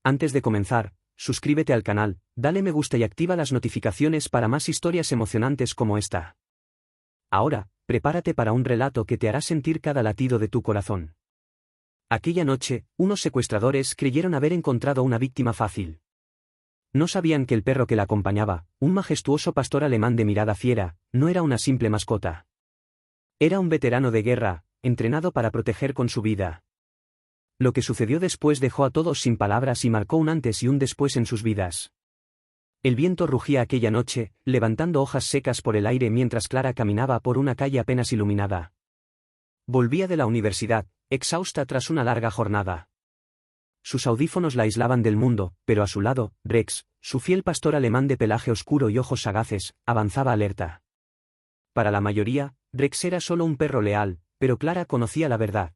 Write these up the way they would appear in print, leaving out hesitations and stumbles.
Antes de comenzar, suscríbete al canal, dale me gusta y activa las notificaciones para más historias emocionantes como esta. Ahora, prepárate para un relato que te hará sentir cada latido de tu corazón. Aquella noche, unos secuestradores creyeron haber encontrado una víctima fácil. No sabían que el perro que la acompañaba, un majestuoso pastor alemán de mirada fiera, no era una simple mascota. Era un veterano de guerra, entrenado para proteger con su vida. Lo que sucedió después dejó a todos sin palabras y marcó un antes y un después en sus vidas. El viento rugía aquella noche, levantando hojas secas por el aire mientras Clara caminaba por una calle apenas iluminada. Volvía de la universidad, exhausta tras una larga jornada. Sus audífonos la aislaban del mundo, pero a su lado, Rex, su fiel pastor alemán de pelaje oscuro y ojos sagaces, avanzaba alerta. Para la mayoría, Rex era solo un perro leal, pero Clara conocía la verdad.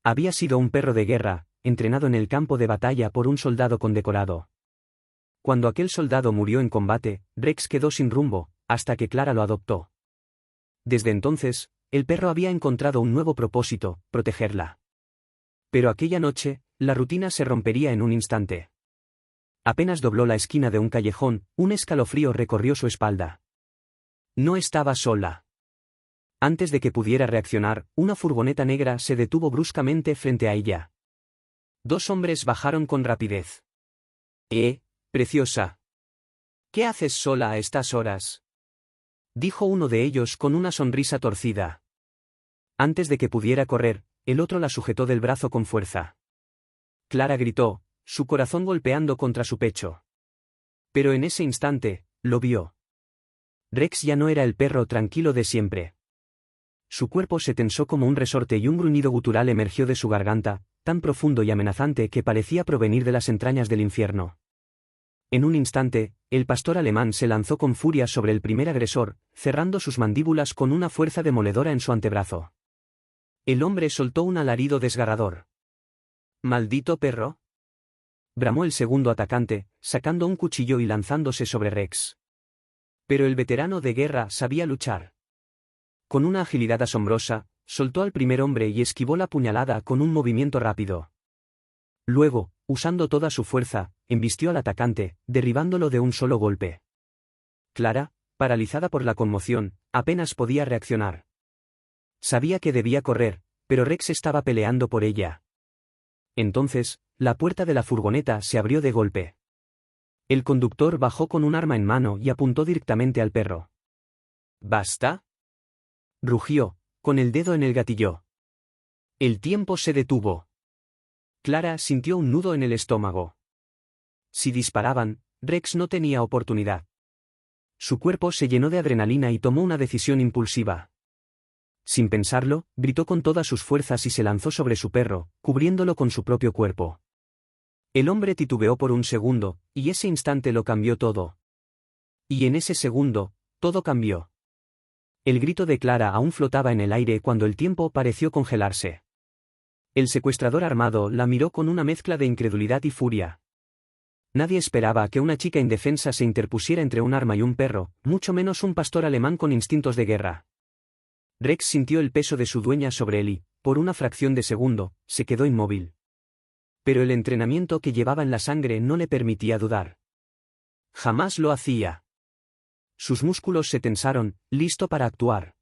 Había sido un perro de guerra, entrenado en el campo de batalla por un soldado condecorado. Cuando aquel soldado murió en combate, Rex quedó sin rumbo, hasta que Clara lo adoptó. Desde entonces, el perro había encontrado un nuevo propósito: protegerla. Pero aquella noche, la rutina se rompería en un instante. Apenas dobló la esquina de un callejón, un escalofrío recorrió su espalda. No estaba sola. Antes de que pudiera reaccionar, una furgoneta negra se detuvo bruscamente frente a ella. Dos hombres bajaron con rapidez. Preciosa. ¿Qué haces sola a estas horas?, dijo uno de ellos con una sonrisa torcida. Antes de que pudiera correr, el otro la sujetó del brazo con fuerza. Clara gritó, su corazón golpeando contra su pecho. Pero en ese instante, lo vio. Rex ya no era el perro tranquilo de siempre. Su cuerpo se tensó como un resorte y un gruñido gutural emergió de su garganta, tan profundo y amenazante que parecía provenir de las entrañas del infierno. En un instante, el pastor alemán se lanzó con furia sobre el primer agresor, cerrando sus mandíbulas con una fuerza demoledora en su antebrazo. El hombre soltó un alarido desgarrador. «¡Maldito perro!», bramó el segundo atacante, sacando un cuchillo y lanzándose sobre Rex. Pero el veterano de guerra sabía luchar. Con una agilidad asombrosa, soltó al primer hombre y esquivó la puñalada con un movimiento rápido. Luego, usando toda su fuerza, embistió al atacante, derribándolo de un solo golpe. Clara, paralizada por la conmoción, apenas podía reaccionar. Sabía que debía correr, pero Rex estaba peleando por ella. Entonces, la puerta de la furgoneta se abrió de golpe. El conductor bajó con un arma en mano y apuntó directamente al perro. «¿Basta?», rugió, con el dedo en el gatillo. El tiempo se detuvo. Clara sintió un nudo en el estómago. Si disparaban, Rex no tenía oportunidad. Su cuerpo se llenó de adrenalina y tomó una decisión impulsiva. Sin pensarlo, gritó con todas sus fuerzas y se lanzó sobre su perro, cubriéndolo con su propio cuerpo. El hombre titubeó por un segundo, y ese instante lo cambió todo. Y en ese segundo, todo cambió. El grito de Clara aún flotaba en el aire cuando el tiempo pareció congelarse. El secuestrador armado la miró con una mezcla de incredulidad y furia. Nadie esperaba que una chica indefensa se interpusiera entre un arma y un perro, mucho menos un pastor alemán con instintos de guerra. Rex sintió el peso de su dueña sobre él y, por una fracción de segundo, se quedó inmóvil. Pero el entrenamiento que llevaba en la sangre no le permitía dudar. Jamás lo hacía. Sus músculos se tensaron, listo para actuar.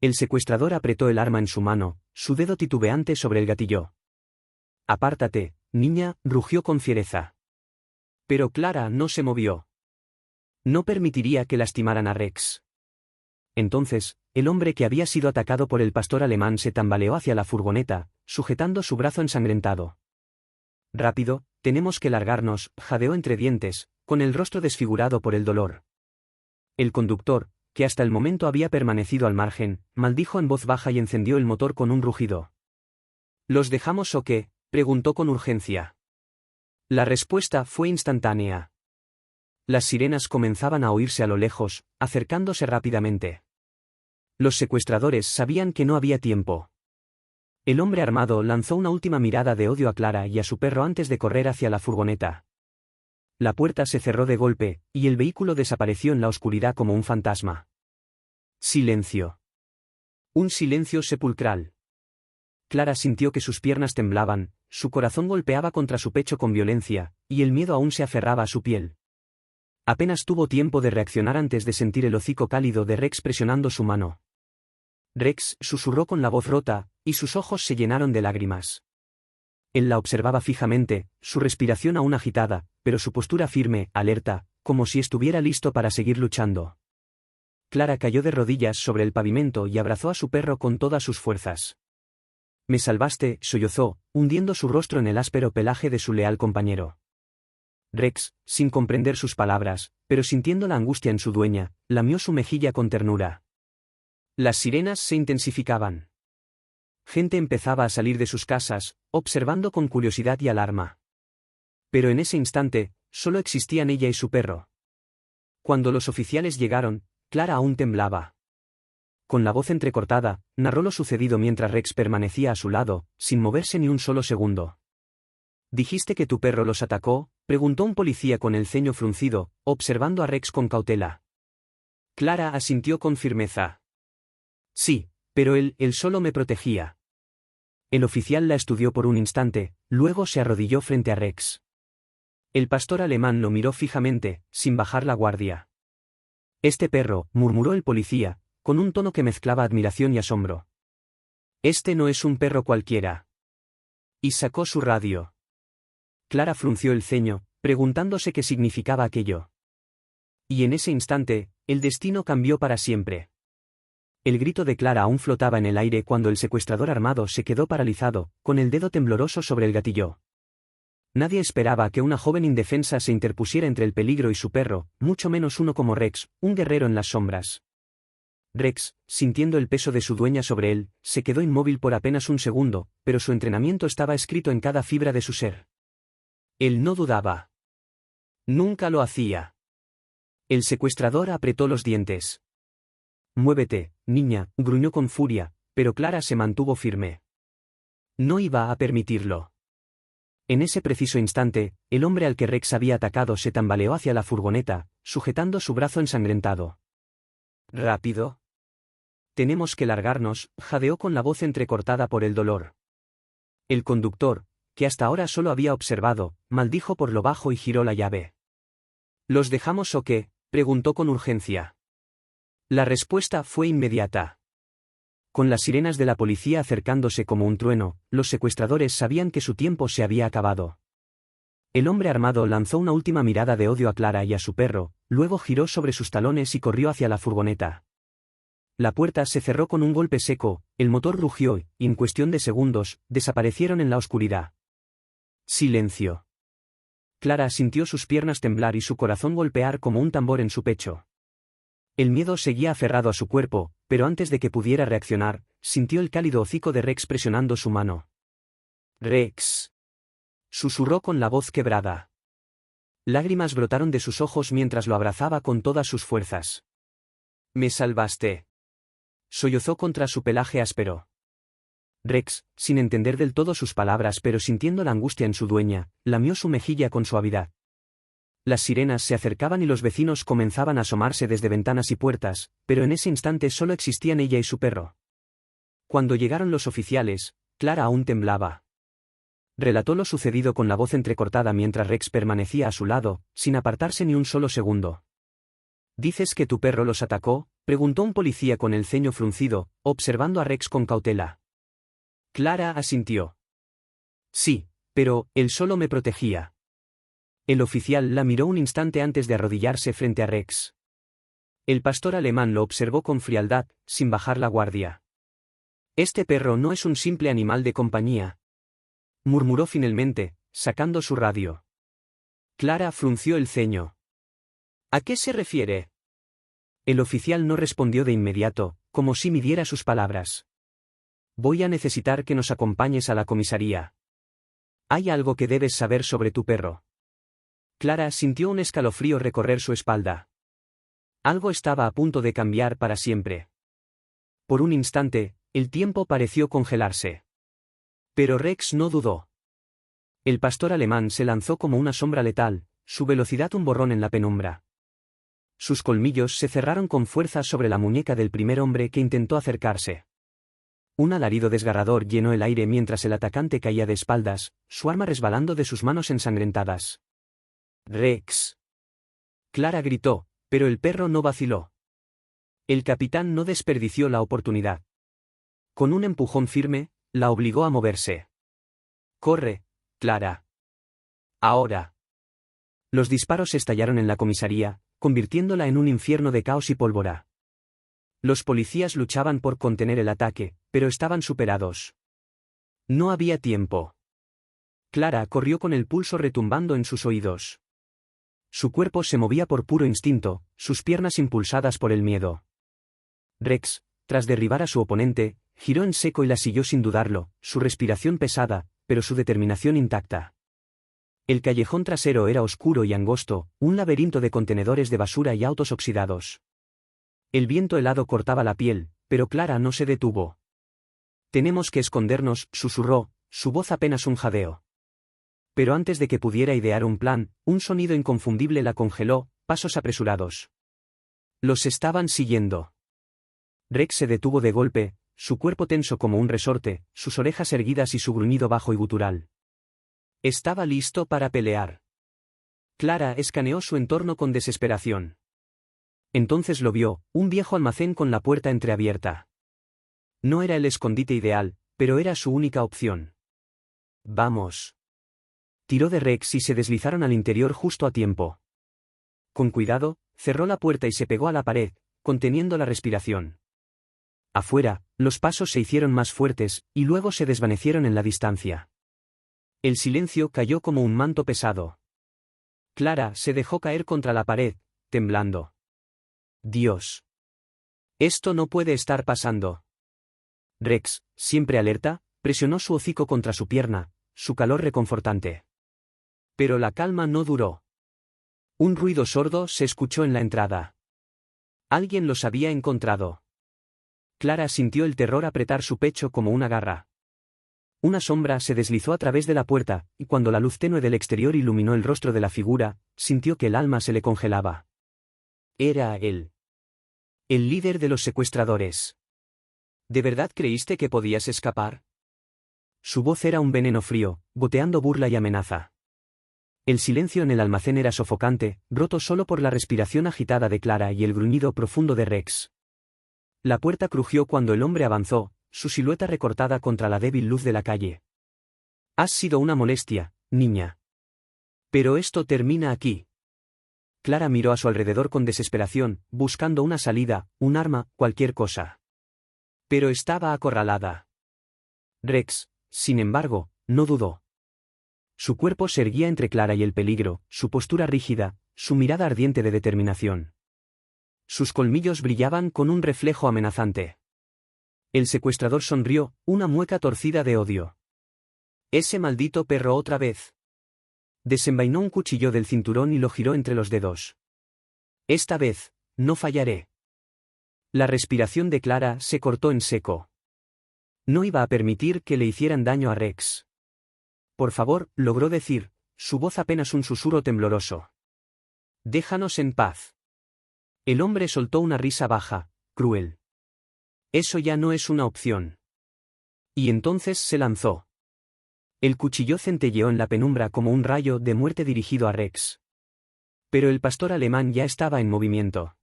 El secuestrador apretó el arma en su mano, su dedo titubeante sobre el gatillo. «Apártate, niña», rugió con fiereza. Pero Clara no se movió. No permitiría que lastimaran a Rex. Entonces, el hombre que había sido atacado por el pastor alemán se tambaleó hacia la furgoneta, sujetando su brazo ensangrentado. «Rápido, tenemos que largarnos», jadeó entre dientes, con el rostro desfigurado por el dolor. El conductor, que hasta el momento había permanecido al margen, maldijo en voz baja y encendió el motor con un rugido. «¿Los dejamos o qué?», preguntó con urgencia. La respuesta fue instantánea. Las sirenas comenzaban a oírse a lo lejos, acercándose rápidamente. Los secuestradores sabían que no había tiempo. El hombre armado lanzó una última mirada de odio a Clara y a su perro antes de correr hacia la furgoneta. La puerta se cerró de golpe, y el vehículo desapareció en la oscuridad como un fantasma. Silencio. Un silencio sepulcral. Clara sintió que sus piernas temblaban, su corazón golpeaba contra su pecho con violencia, y el miedo aún se aferraba a su piel. Apenas tuvo tiempo de reaccionar antes de sentir el hocico cálido de Rex presionando su mano. Rex susurró con la voz rota, y sus ojos se llenaron de lágrimas. Él la observaba fijamente, su respiración aún agitada, pero su postura firme, alerta, como si estuviera listo para seguir luchando. Clara cayó de rodillas sobre el pavimento y abrazó a su perro con todas sus fuerzas. «Me salvaste», sollozó, hundiendo su rostro en el áspero pelaje de su leal compañero. Rex, sin comprender sus palabras, pero sintiendo la angustia en su dueña, lamió su mejilla con ternura. Las sirenas se intensificaban. Gente empezaba a salir de sus casas, observando con curiosidad y alarma. Pero en ese instante, solo existían ella y su perro. Cuando los oficiales llegaron, Clara aún temblaba. Con la voz entrecortada, narró lo sucedido mientras Rex permanecía a su lado, sin moverse ni un solo segundo. «¿Dijiste que tu perro los atacó?», preguntó un policía con el ceño fruncido, observando a Rex con cautela. Clara asintió con firmeza. «Sí, pero él solo me protegía». El oficial la estudió por un instante, luego se arrodilló frente a Rex. El pastor alemán lo miró fijamente, sin bajar la guardia. «Este perro», murmuró el policía, con un tono que mezclaba admiración y asombro. «Este no es un perro cualquiera». Y sacó su radio. Clara frunció el ceño, preguntándose qué significaba aquello. Y en ese instante, el destino cambió para siempre. El grito de Clara aún flotaba en el aire cuando el secuestrador armado se quedó paralizado, con el dedo tembloroso sobre el gatillo. Nadie esperaba que una joven indefensa se interpusiera entre el peligro y su perro, mucho menos uno como Rex, un guerrero en las sombras. Rex, sintiendo el peso de su dueña sobre él, se quedó inmóvil por apenas un segundo, pero su entrenamiento estaba escrito en cada fibra de su ser. Él no dudaba. Nunca lo hacía. El secuestrador apretó los dientes. «Muévete, niña», gruñó con furia, pero Clara se mantuvo firme. No iba a permitirlo. En ese preciso instante, el hombre al que Rex había atacado se tambaleó hacia la furgoneta, sujetando su brazo ensangrentado. «¿Rápido? Tenemos que largarnos», jadeó con la voz entrecortada por el dolor. El conductor, que hasta ahora solo había observado, maldijo por lo bajo y giró la llave. «¿Los dejamos o qué?», preguntó con urgencia. La respuesta fue inmediata. Con las sirenas de la policía acercándose como un trueno, los secuestradores sabían que su tiempo se había acabado. El hombre armado lanzó una última mirada de odio a Clara y a su perro, luego giró sobre sus talones y corrió hacia la furgoneta. La puerta se cerró con un golpe seco, el motor rugió y, en cuestión de segundos, desaparecieron en la oscuridad. Silencio. Clara sintió sus piernas temblar y su corazón golpear como un tambor en su pecho. El miedo seguía aferrado a su cuerpo, pero antes de que pudiera reaccionar, sintió el cálido hocico de Rex presionando su mano. «Rex», susurró con la voz quebrada. Lágrimas brotaron de sus ojos mientras lo abrazaba con todas sus fuerzas. «Me salvaste», sollozó contra su pelaje áspero. Rex, sin entender del todo sus palabras pero sintiendo la angustia en su dueña, lamió su mejilla con suavidad. Las sirenas se acercaban y los vecinos comenzaban a asomarse desde ventanas y puertas, pero en ese instante solo existían ella y su perro. Cuando llegaron los oficiales, Clara aún temblaba. Relató lo sucedido con la voz entrecortada mientras Rex permanecía a su lado, sin apartarse ni un solo segundo. «¿Dices que tu perro los atacó?», preguntó un policía con el ceño fruncido, observando a Rex con cautela. Clara asintió. «Sí, pero él solo me protegía». El oficial la miró un instante antes de arrodillarse frente a Rex. El pastor alemán lo observó con frialdad, sin bajar la guardia. «Este perro no es un simple animal de compañía», murmuró finalmente, sacando su radio. Clara frunció el ceño. «¿A qué se refiere?». El oficial no respondió de inmediato, como si midiera sus palabras. «Voy a necesitar que nos acompañes a la comisaría. Hay algo que debes saber sobre tu perro». Clara sintió un escalofrío recorrer su espalda. Algo estaba a punto de cambiar para siempre. Por un instante, el tiempo pareció congelarse. Pero Rex no dudó. El pastor alemán se lanzó como una sombra letal, su velocidad un borrón en la penumbra. Sus colmillos se cerraron con fuerza sobre la muñeca del primer hombre que intentó acercarse. Un alarido desgarrador llenó el aire mientras el atacante caía de espaldas, su arma resbalando de sus manos ensangrentadas. «Rex». Clara gritó, pero el perro no vaciló. El capitán no desperdició la oportunidad. Con un empujón firme, la obligó a moverse. «Corre, Clara. Ahora». Los disparos estallaron en la comisaría, convirtiéndola en un infierno de caos y pólvora. Los policías luchaban por contener el ataque, pero estaban superados. No había tiempo. Clara corrió con el pulso retumbando en sus oídos. Su cuerpo se movía por puro instinto, sus piernas impulsadas por el miedo. Rex, tras derribar a su oponente, giró en seco y la siguió sin dudarlo, su respiración pesada, pero su determinación intacta. El callejón trasero era oscuro y angosto, un laberinto de contenedores de basura y autos oxidados. El viento helado cortaba la piel, pero Clara no se detuvo. «Tenemos que escondernos», susurró, su voz apenas un jadeo. Pero antes de que pudiera idear un plan, un sonido inconfundible la congeló, pasos apresurados. Los estaban siguiendo. Rex se detuvo de golpe, su cuerpo tenso como un resorte, sus orejas erguidas y su gruñido bajo y gutural. Estaba listo para pelear. Clara escaneó su entorno con desesperación. Entonces lo vio, un viejo almacén con la puerta entreabierta. No era el escondite ideal, pero era su única opción. «Vamos». Tiró de Rex y se deslizaron al interior justo a tiempo. Con cuidado, cerró la puerta y se pegó a la pared, conteniendo la respiración. Afuera, los pasos se hicieron más fuertes, y luego se desvanecieron en la distancia. El silencio cayó como un manto pesado. Clara se dejó caer contra la pared, temblando. «Dios. Esto no puede estar pasando». Rex, siempre alerta, presionó su hocico contra su pierna, su calor reconfortante. Pero la calma no duró. Un ruido sordo se escuchó en la entrada. Alguien los había encontrado. Clara sintió el terror apretar su pecho como una garra. Una sombra se deslizó a través de la puerta, y cuando la luz tenue del exterior iluminó el rostro de la figura, sintió que el alma se le congelaba. Era él. El líder de los secuestradores. ¿De verdad creíste que podías escapar? Su voz era un veneno frío, goteando burla y amenaza. El silencio en el almacén era sofocante, roto solo por la respiración agitada de Clara y el gruñido profundo de Rex. La puerta crujió cuando el hombre avanzó, su silueta recortada contra la débil luz de la calle. «Has sido una molestia, niña. Pero esto termina aquí». Clara miró a su alrededor con desesperación, buscando una salida, un arma, cualquier cosa. Pero estaba acorralada. Rex, sin embargo, no dudó. Su cuerpo se erguía entre Clara y el peligro, su postura rígida, su mirada ardiente de determinación. Sus colmillos brillaban con un reflejo amenazante. El secuestrador sonrió, una mueca torcida de odio. «Ese maldito perro otra vez». Desenvainó un cuchillo del cinturón y lo giró entre los dedos. «Esta vez, no fallaré». La respiración de Clara se cortó en seco. No iba a permitir que le hicieran daño a Rex. «Por favor», logró decir, su voz apenas un susurro tembloroso. «Déjanos en paz». El hombre soltó una risa baja, cruel. «Eso ya no es una opción». Y entonces se lanzó. El cuchillo centelleó en la penumbra como un rayo de muerte dirigido a Rex. Pero el pastor alemán ya estaba en movimiento.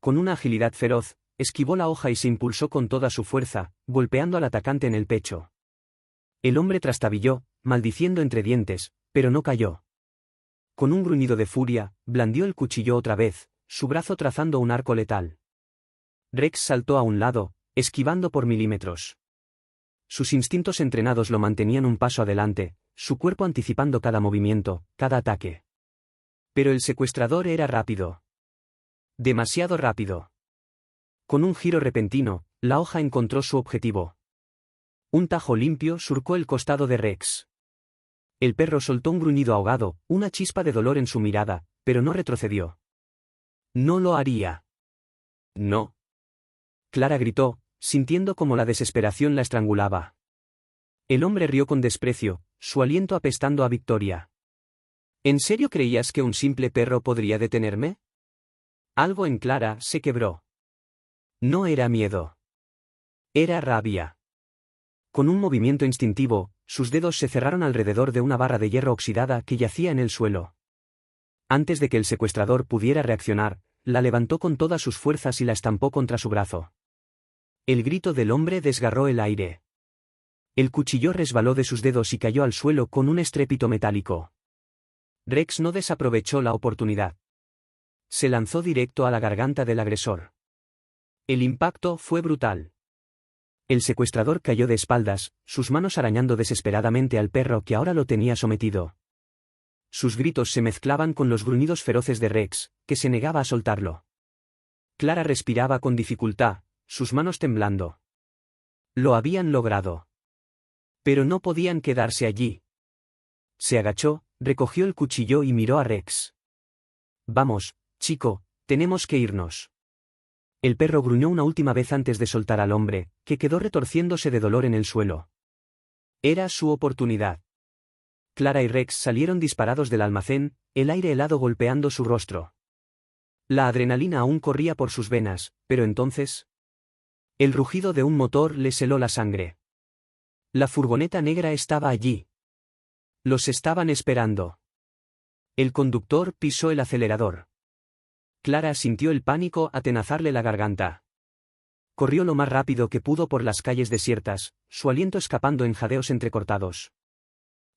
Con una agilidad feroz, esquivó la hoja y se impulsó con toda su fuerza, golpeando al atacante en el pecho. El hombre trastabilló, maldiciendo entre dientes, pero no cayó. Con un gruñido de furia, blandió el cuchillo otra vez, su brazo trazando un arco letal. Rex saltó a un lado, esquivando por milímetros. Sus instintos entrenados lo mantenían un paso adelante, su cuerpo anticipando cada movimiento, cada ataque. Pero el secuestrador era rápido. Demasiado rápido. Con un giro repentino, la hoja encontró su objetivo. Un tajo limpio surcó el costado de Rex. El perro soltó un gruñido ahogado, una chispa de dolor en su mirada, pero no retrocedió. «No lo haría». «No». Clara gritó, sintiendo como la desesperación la estrangulaba. El hombre rió con desprecio, su aliento apestando a victoria. «¿En serio creías que un simple perro podría detenerme?» Algo en Clara se quebró. No era miedo. Era rabia. Con un movimiento instintivo, sus dedos se cerraron alrededor de una barra de hierro oxidada que yacía en el suelo. Antes de que el secuestrador pudiera reaccionar, la levantó con todas sus fuerzas y la estampó contra su brazo. El grito del hombre desgarró el aire. El cuchillo resbaló de sus dedos y cayó al suelo con un estrépito metálico. Rex no desaprovechó la oportunidad. Se lanzó directo a la garganta del agresor. El impacto fue brutal. El secuestrador cayó de espaldas, sus manos arañando desesperadamente al perro que ahora lo tenía sometido. Sus gritos se mezclaban con los gruñidos feroces de Rex, que se negaba a soltarlo. Clara respiraba con dificultad, sus manos temblando. Lo habían logrado. Pero no podían quedarse allí. Se agachó, recogió el cuchillo y miró a Rex. «Vamos, chico, tenemos que irnos». El perro gruñó una última vez antes de soltar al hombre, que quedó retorciéndose de dolor en el suelo. Era su oportunidad. Clara y Rex salieron disparados del almacén, el aire helado golpeando su rostro. La adrenalina aún corría por sus venas, pero entonces... El rugido de un motor les heló la sangre. La furgoneta negra estaba allí. Los estaban esperando. El conductor pisó el acelerador. Clara sintió el pánico atenazarle la garganta. Corrió lo más rápido que pudo por las calles desiertas, su aliento escapando en jadeos entrecortados.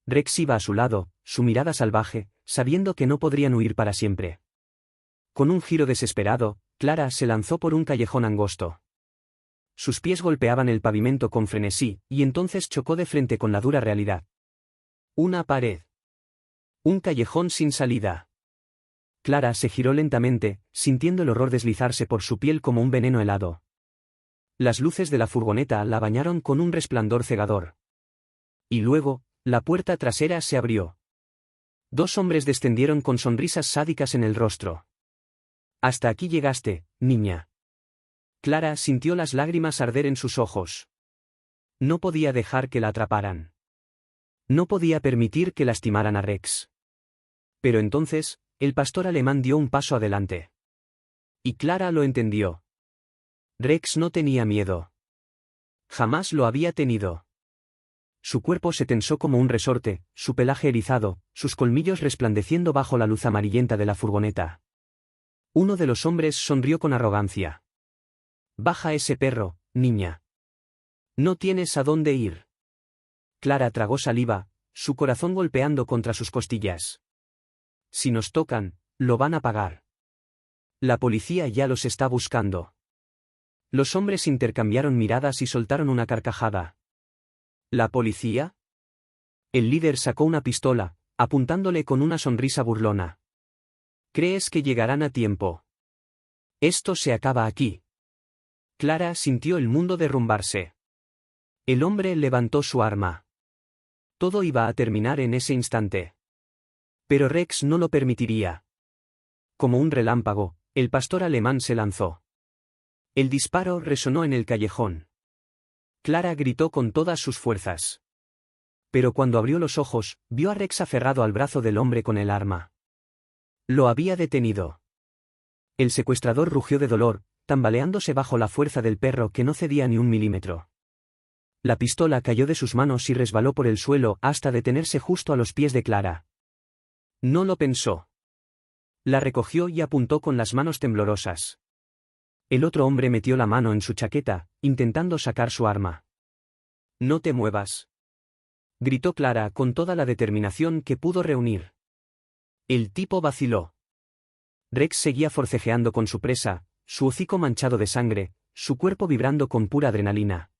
Rex iba a su lado, su mirada salvaje, sabiendo que no podrían huir para siempre. Con un giro desesperado, Clara se lanzó por un callejón angosto. Sus pies golpeaban el pavimento con frenesí, y entonces chocó de frente con la dura realidad. Una pared. Un callejón sin salida. Clara se giró lentamente, sintiendo el horror deslizarse por su piel como un veneno helado. Las luces de la furgoneta la bañaron con un resplandor cegador. Y luego, la puerta trasera se abrió. Dos hombres descendieron con sonrisas sádicas en el rostro. «Hasta aquí llegaste, niña». Clara sintió las lágrimas arder en sus ojos. No podía dejar que la atraparan. No podía permitir que lastimaran a Rex. Pero entonces, el pastor alemán dio un paso adelante. Y Clara lo entendió. Rex no tenía miedo. Jamás lo había tenido. Su cuerpo se tensó como un resorte, su pelaje erizado, sus colmillos resplandeciendo bajo la luz amarillenta de la furgoneta. Uno de los hombres sonrió con arrogancia. «Baja ese perro, niña. No tienes a dónde ir». Clara tragó saliva, su corazón golpeando contra sus costillas. «Si nos tocan, lo van a pagar. La policía ya los está buscando». Los hombres intercambiaron miradas y soltaron una carcajada. ¿La policía? El líder sacó una pistola, apuntándole con una sonrisa burlona. ¿Crees que llegarán a tiempo? Esto se acaba aquí. Clara sintió el mundo derrumbarse. El hombre levantó su arma. Todo iba a terminar en ese instante. Pero Rex no lo permitiría. Como un relámpago, el pastor alemán se lanzó. El disparo resonó en el callejón. Clara gritó con todas sus fuerzas. Pero cuando abrió los ojos, vio a Rex aferrado al brazo del hombre con el arma. Lo había detenido. El secuestrador rugió de dolor, tambaleándose bajo la fuerza del perro que no cedía ni un milímetro. La pistola cayó de sus manos y resbaló por el suelo hasta detenerse justo a los pies de Clara. No lo pensó. La recogió y apuntó con las manos temblorosas. El otro hombre metió la mano en su chaqueta, intentando sacar su arma. «No te muevas», gritó Clara con toda la determinación que pudo reunir. El tipo vaciló. Rex seguía forcejeando con su presa, su hocico manchado de sangre, su cuerpo vibrando con pura adrenalina.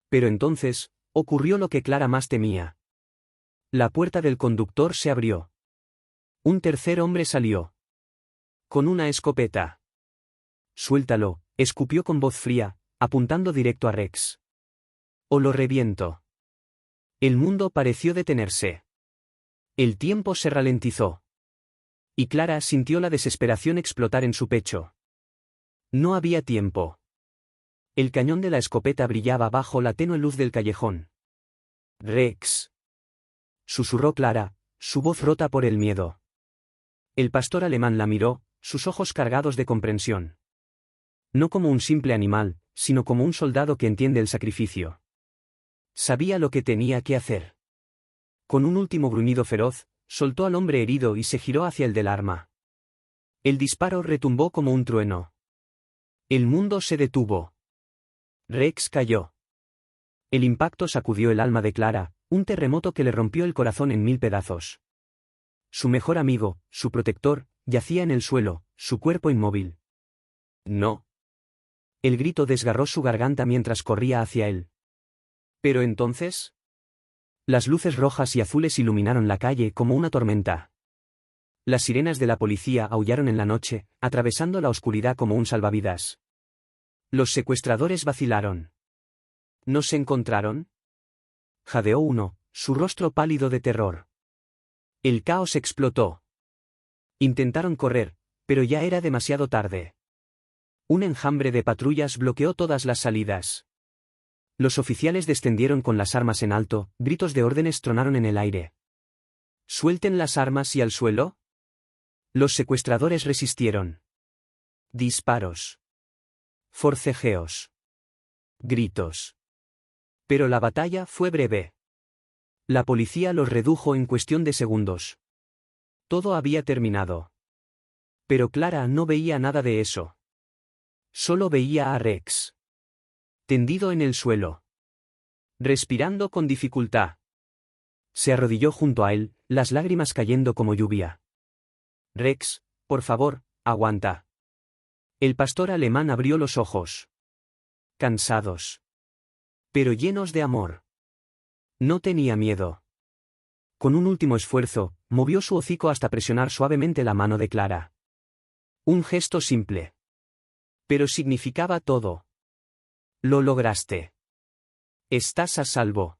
Pero entonces, ocurrió lo que Clara más temía. La puerta del conductor se abrió. Un tercer hombre salió. Con una escopeta. «Suéltalo», escupió con voz fría, apuntando directo a Rex. «O lo reviento». El mundo pareció detenerse. El tiempo se ralentizó. Y Clara sintió la desesperación explotar en su pecho. No había tiempo. El cañón de la escopeta brillaba bajo la tenue luz del callejón. «Rex», susurró Clara, su voz rota por el miedo. El pastor alemán la miró, sus ojos cargados de comprensión. No como un simple animal, sino como un soldado que entiende el sacrificio. Sabía lo que tenía que hacer. Con un último gruñido feroz, soltó al hombre herido y se giró hacia el del arma. El disparo retumbó como un trueno. El mundo se detuvo. Rex cayó. El impacto sacudió el alma de Clara, un terremoto que le rompió el corazón en 1000 pedazos. Su mejor amigo, su protector, yacía en el suelo, su cuerpo inmóvil. No. El grito desgarró su garganta mientras corría hacia él. Pero entonces... Las luces rojas y azules iluminaron la calle como una tormenta. Las sirenas de la policía aullaron en la noche, atravesando la oscuridad como un salvavidas. Los secuestradores vacilaron. ¿No se encontraron? Jadeó uno, su rostro pálido de terror. El caos explotó. Intentaron correr, pero ya era demasiado tarde. Un enjambre de patrullas bloqueó todas las salidas. Los oficiales descendieron con las armas en alto, gritos de órdenes tronaron en el aire. «¡Suelten las armas y al suelo!». Los secuestradores resistieron. Disparos. Forcejeos. Gritos. Pero la batalla fue breve. La policía los redujo en cuestión de segundos. Todo había terminado. Pero Clara no veía nada de eso. Solo veía a Rex. Tendido en el suelo. Respirando con dificultad. Se arrodilló junto a él, las lágrimas cayendo como lluvia. «Rex, por favor, aguanta». El pastor alemán abrió los ojos. Cansados. Pero llenos de amor. No tenía miedo. Con un último esfuerzo, movió su hocico hasta presionar suavemente la mano de Clara. Un gesto simple. Pero significaba todo. «Lo lograste. Estás a salvo».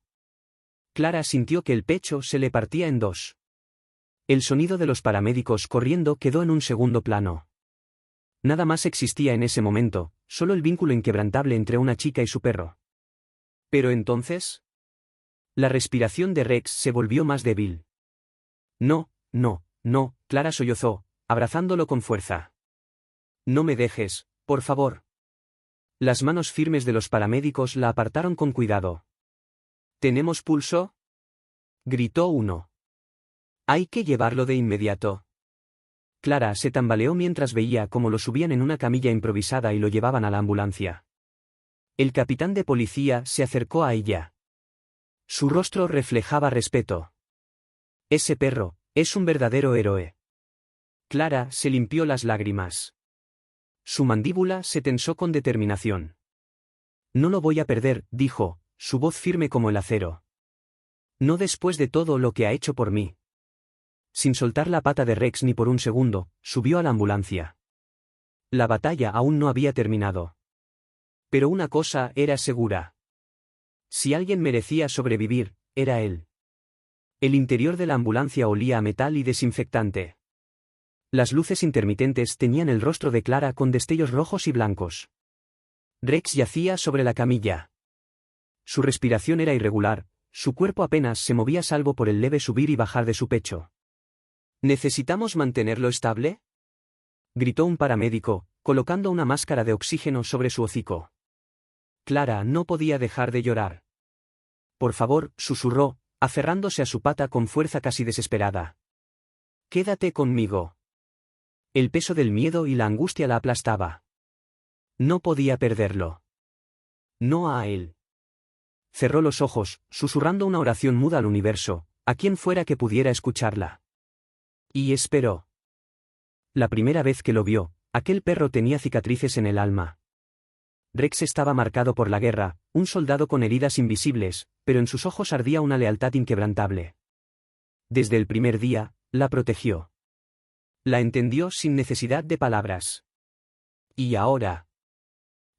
Clara sintió que el pecho se le partía en dos. El sonido de los paramédicos corriendo quedó en un segundo plano. Nada más existía en ese momento, solo el vínculo inquebrantable entre una chica y su perro. Pero entonces... La respiración de Rex se volvió más débil. «No, no, no», Clara sollozó, abrazándolo con fuerza. «No me dejes, por favor». Las manos firmes de los paramédicos la apartaron con cuidado. «¿Tenemos pulso?», gritó uno. «Hay que llevarlo de inmediato». Clara se tambaleó mientras veía cómo lo subían en una camilla improvisada y lo llevaban a la ambulancia. El capitán de policía se acercó a ella. Su rostro reflejaba respeto. «Ese perro, es un verdadero héroe». Clara se limpió las lágrimas. Su mandíbula se tensó con determinación. «No lo voy a perder», dijo, su voz firme como el acero. «No después de todo lo que ha hecho por mí». Sin soltar la pata de Rex ni por un segundo, subió a la ambulancia. La batalla aún no había terminado. Pero una cosa era segura. Si alguien merecía sobrevivir, era él. El interior de la ambulancia olía a metal y desinfectante. Las luces intermitentes teñían el rostro de Clara con destellos rojos y blancos. Rex yacía sobre la camilla. Su respiración era irregular, su cuerpo apenas se movía salvo por el leve subir y bajar de su pecho. «¿Necesitamos mantenerlo estable?», gritó un paramédico, colocando una máscara de oxígeno sobre su hocico. Clara no podía dejar de llorar. «Por favor», susurró, aferrándose a su pata con fuerza casi desesperada. «Quédate conmigo». El peso del miedo y la angustia la aplastaba. No podía perderlo. No a él. Cerró los ojos, susurrando una oración muda al universo, a quien fuera que pudiera escucharla. Y esperó. La primera vez que lo vio, aquel perro tenía cicatrices en el alma. Rex estaba marcado por la guerra, un soldado con heridas invisibles, pero en sus ojos ardía una lealtad inquebrantable. Desde el primer día, la protegió. La entendió sin necesidad de palabras. Y ahora...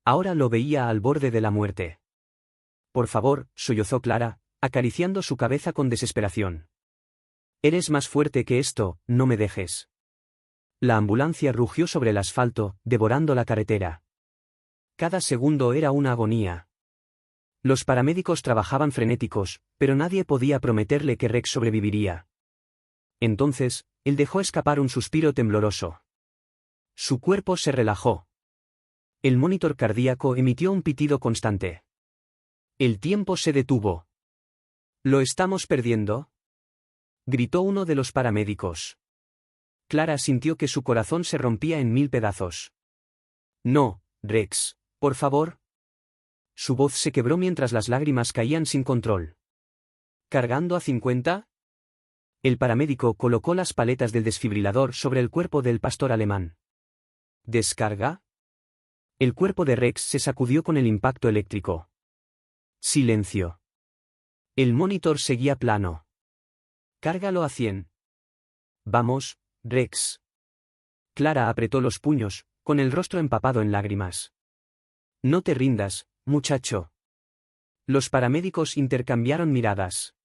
Ahora lo veía al borde de la muerte. «Por favor», sollozó Clara, acariciando su cabeza con desesperación. «Eres más fuerte que esto, no me dejes». La ambulancia rugió sobre el asfalto, devorando la carretera. Cada segundo era una agonía. Los paramédicos trabajaban frenéticos, pero nadie podía prometerle que Rex sobreviviría. Entonces, él dejó escapar un suspiro tembloroso. Su cuerpo se relajó. El monitor cardíaco emitió un pitido constante. El tiempo se detuvo. ¿Lo estamos perdiendo?, gritó uno de los paramédicos. Clara sintió que su corazón se rompía en 1000 pedazos. No, Rex, por favor. Su voz se quebró mientras las lágrimas caían sin control. ¿Cargando a 50? El paramédico colocó las paletas del desfibrilador sobre el cuerpo del pastor alemán. ¿Descarga? El cuerpo de Rex se sacudió con el impacto eléctrico. Silencio. El monitor seguía plano. Cárgalo a 100. Vamos, Rex. Clara apretó los puños, con el rostro empapado en lágrimas. No te rindas, muchacho. Los paramédicos intercambiaron miradas.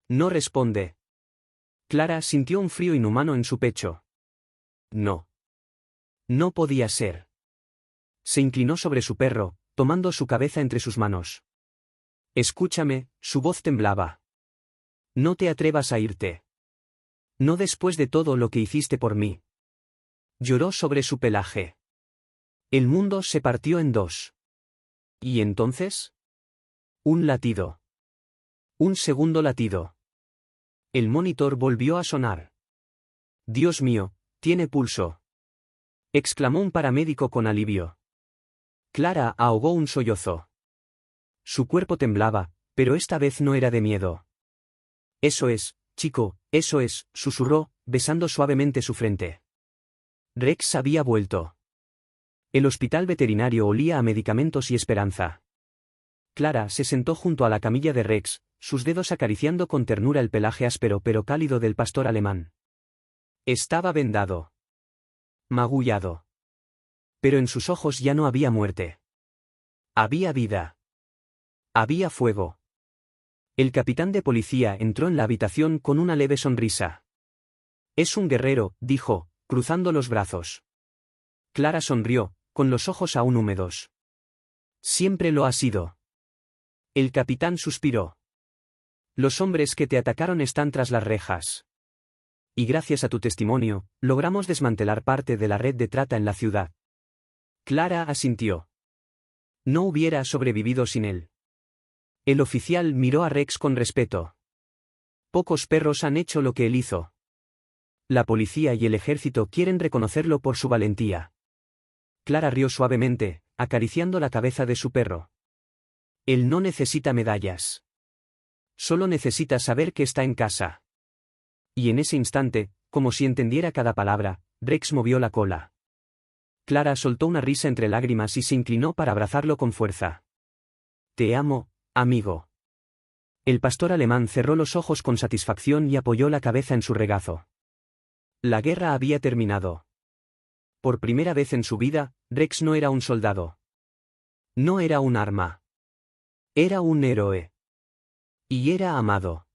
No responde. Clara sintió un frío inhumano en su pecho. No. No podía ser. Se inclinó sobre su perro, tomando su cabeza entre sus manos. Escúchame, su voz temblaba. No te atrevas a irte. No después de todo lo que hiciste por mí. Lloró sobre su pelaje. El mundo se partió en dos. ¿Y entonces? Un latido. Un segundo latido. El monitor volvió a sonar. Dios mío, tiene pulso, exclamó un paramédico con alivio. Clara ahogó un sollozo. Su cuerpo temblaba, pero esta vez no era de miedo. Eso es, chico, eso es, susurró, besando suavemente su frente. Rex había vuelto. El hospital veterinario olía a medicamentos y esperanza. Clara se sentó junto a la camilla de Rex, sus dedos acariciando con ternura el pelaje áspero pero cálido del pastor alemán. Estaba vendado. Magullado. Pero en sus ojos ya no había muerte. Había vida. Había fuego. El capitán de policía entró en la habitación con una leve sonrisa. Es un guerrero, dijo, cruzando los brazos. Clara sonrió, con los ojos aún húmedos. Siempre lo ha sido. El capitán suspiró. Los hombres que te atacaron están tras las rejas. Y gracias a tu testimonio, logramos desmantelar parte de la red de trata en la ciudad. Clara asintió. No hubiera sobrevivido sin él. El oficial miró a Rex con respeto. Pocos perros han hecho lo que él hizo. La policía y el ejército quieren reconocerlo por su valentía. Clara rió suavemente, acariciando la cabeza de su perro. Él no necesita medallas. Solo necesita saber que está en casa. Y en ese instante, como si entendiera cada palabra, Rex movió la cola. Clara soltó una risa entre lágrimas y se inclinó para abrazarlo con fuerza. Te amo, amigo. El pastor alemán cerró los ojos con satisfacción y apoyó la cabeza en su regazo. La guerra había terminado. Por primera vez en su vida, Rex no era un soldado. No era un arma. Era un héroe. Y era amado.